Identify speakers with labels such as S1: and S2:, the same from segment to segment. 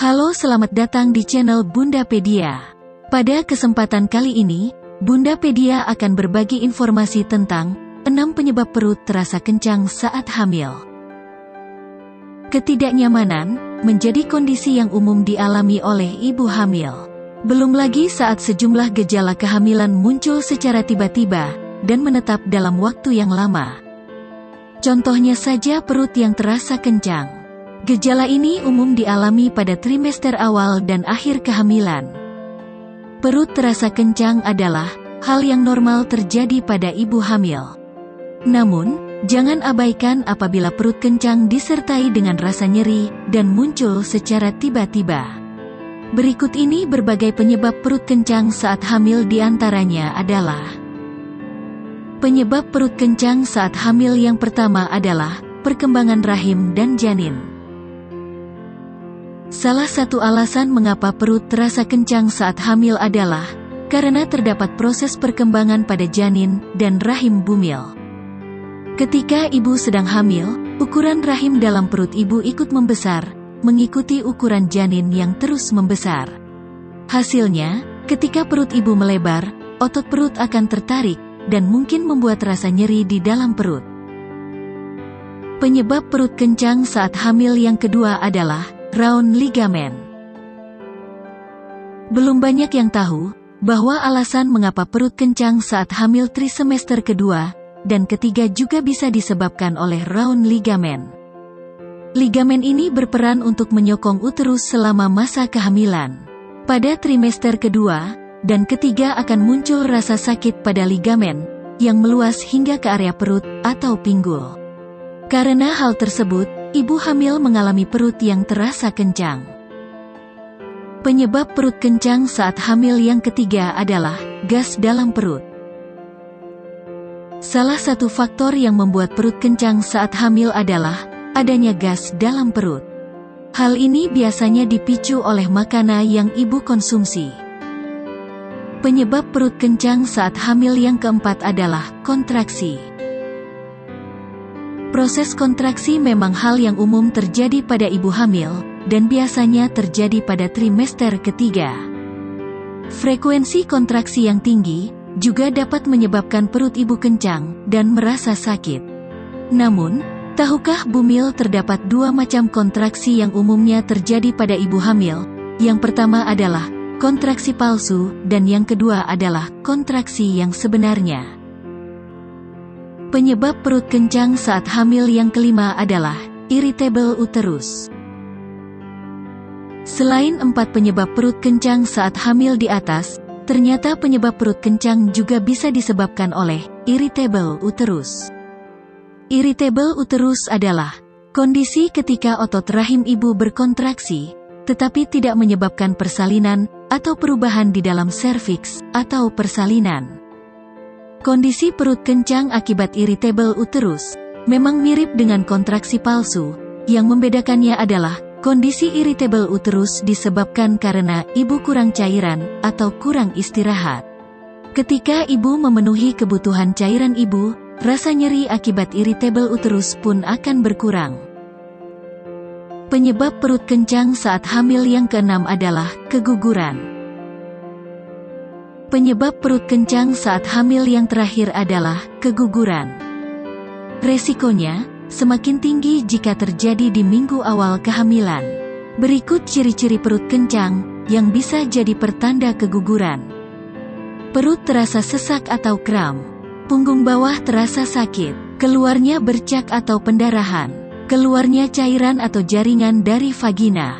S1: Halo, selamat datang di channel Bundapedia. Pada kesempatan kali ini, Bundapedia akan berbagi informasi tentang 6 penyebab perut terasa kencang saat hamil. Ketidaknyamanan menjadi kondisi yang umum dialami oleh ibu hamil. Belum lagi saat sejumlah gejala kehamilan muncul secara tiba-tiba dan menetap dalam waktu yang lama. Contohnya saja perut yang terasa kencang. Gejala ini umum dialami pada trimester awal dan akhir kehamilan. Perut terasa kencang adalah hal yang normal terjadi pada ibu hamil. Namun, jangan abaikan apabila perut kencang disertai dengan rasa nyeri dan muncul secara tiba-tiba. Berikut ini berbagai penyebab perut kencang saat hamil, diantaranya adalah penyebab perut kencang saat hamil. Yang pertama adalah perkembangan rahim dan janin. Salah satu alasan mengapa perut terasa kencang saat hamil adalah karena terdapat proses perkembangan pada janin dan rahim bumil. Ketika ibu sedang hamil, ukuran rahim dalam perut ibu ikut membesar, mengikuti ukuran janin yang terus membesar. Hasilnya, ketika perut ibu melebar, otot perut akan tertarik dan mungkin membuat rasa nyeri di dalam perut. Penyebab perut kencang saat hamil yang kedua adalah round ligament. Belum banyak yang tahu bahwa alasan mengapa perut kencang saat hamil trimester kedua dan ketiga juga bisa disebabkan oleh round ligament. Ligamen ini berperan untuk menyokong uterus selama masa kehamilan. Pada trimester kedua dan ketiga akan muncul rasa sakit pada ligamen yang meluas hingga ke area perut atau pinggul. Karena hal tersebut, ibu hamil mengalami perut yang terasa kencang. Penyebab perut kencang saat hamil yang ketiga adalah gas dalam perut. Salah satu faktor yang membuat perut kencang saat hamil adalah adanya gas dalam perut. Hal ini biasanya dipicu oleh makanan yang ibu konsumsi. Penyebab perut kencang saat hamil yang keempat adalah kontraksi. Proses kontraksi memang hal yang umum terjadi pada ibu hamil, dan biasanya terjadi pada trimester ketiga. Frekuensi kontraksi yang tinggi juga dapat menyebabkan perut ibu kencang dan merasa sakit. Namun, tahukah bumil terdapat 2 macam kontraksi yang umumnya terjadi pada ibu hamil? Yang pertama adalah kontraksi palsu, dan yang kedua adalah kontraksi yang sebenarnya. Penyebab perut kencang saat hamil yang kelima adalah irritable uterus. Selain 4 penyebab perut kencang saat hamil di atas, ternyata penyebab perut kencang juga bisa disebabkan oleh irritable uterus. Irritable uterus adalah kondisi ketika otot rahim ibu berkontraksi, tetapi tidak menyebabkan persalinan atau perubahan di dalam serviks atau persalinan. Kondisi perut kencang akibat irritable uterus memang mirip dengan kontraksi palsu. Yang membedakannya adalah kondisi irritable uterus disebabkan karena ibu kurang cairan atau kurang istirahat. Ketika ibu memenuhi kebutuhan cairan ibu, rasa nyeri akibat irritable uterus pun akan berkurang. Penyebab perut kencang saat hamil yang keenam adalah keguguran. Penyebab perut kencang saat hamil yang terakhir adalah keguguran. Resikonya semakin tinggi jika terjadi di minggu awal kehamilan. Berikut ciri-ciri perut kencang yang bisa jadi pertanda keguguran. Perut terasa sesak atau kram. Punggung bawah terasa sakit. Keluarnya bercak atau pendarahan. Keluarnya cairan atau jaringan dari vagina.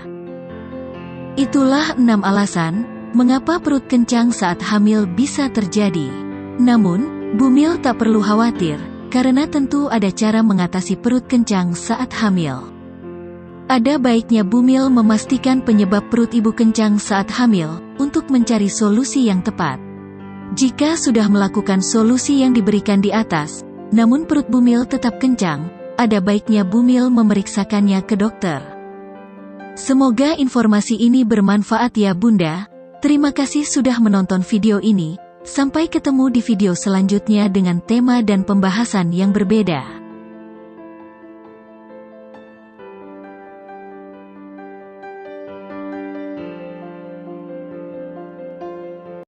S1: Itulah 6 alasan mengapa perut kencang saat hamil bisa terjadi. Namun, bumil tak perlu khawatir, karena tentu ada cara mengatasi perut kencang saat hamil. Ada baiknya bumil memastikan penyebab perut ibu kencang saat hamil, untuk mencari solusi yang tepat. Jika sudah melakukan solusi yang diberikan di atas, namun perut bumil tetap kencang, ada baiknya bumil memeriksakannya ke dokter. Semoga informasi ini bermanfaat ya Bunda. Terima kasih sudah menonton video ini. Sampai ketemu di video selanjutnya dengan tema dan pembahasan yang berbeda.